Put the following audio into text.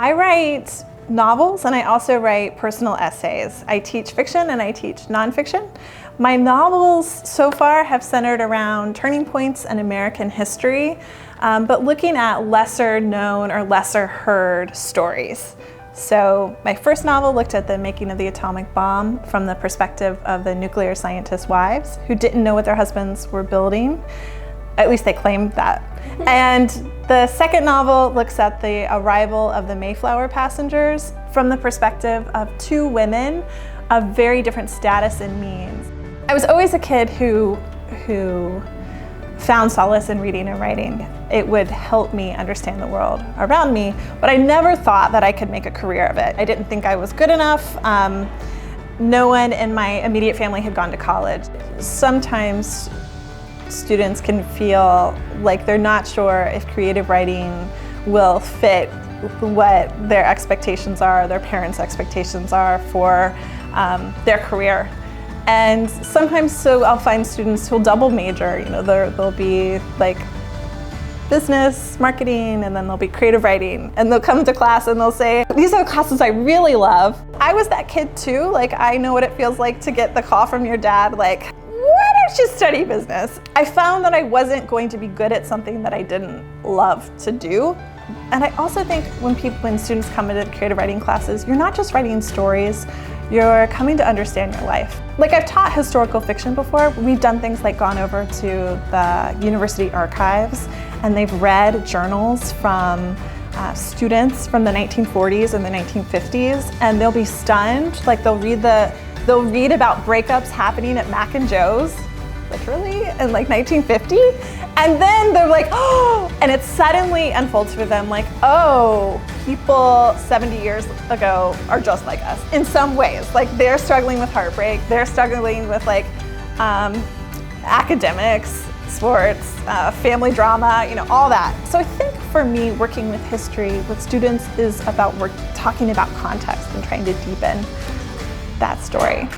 I write novels and I also write personal essays. I teach fiction and I teach nonfiction. My novels so far have centered around turning points in American history, but looking at lesser known or lesser heard stories. So my first novel looked at the making of the atomic bomb from the perspective of the nuclear scientists' wives who didn't know what their husbands were building. At least they claimed that. And the second novel looks at the arrival of the Mayflower passengers from the perspective of two women of very different status and means. I was always a kid who found solace in reading and writing. It would help me understand the world around me, but I never thought that I could make a career of it. I didn't think I was good enough. No one in my immediate family had gone to college. Sometimes students can feel like they're not sure if creative writing will fit what their expectations are, their parents' expectations are for their career. And sometimes so I'll find students who'll double major. You know, they'll be like business, marketing, and then they'll be creative writing. And they'll come to class and they'll say, these are the classes I really love. I was that kid too. Like, I know what it feels like to get the call from your dad, like, why don't you study business? I found that I wasn't going to be good at something that I didn't love to do. And I also think when students come into creative writing classes, you're not just writing stories, you're coming to understand your life. Like, I've taught historical fiction before. We've done things like gone over to the university archives and they've read journals from students from the 1940s and the 1950s, and they'll be stunned. Like, they'll read about breakups happening at Mac and Joe's, literally, in like 1950. And then they're like, oh, and it suddenly unfolds for them like, oh, people 70 years ago are just like us in some ways. Like, they're struggling with heartbreak, they're struggling with like academics, sports, family drama, you know, all that. So I think for me, working with history with students is about talking about context and trying to deepen that story.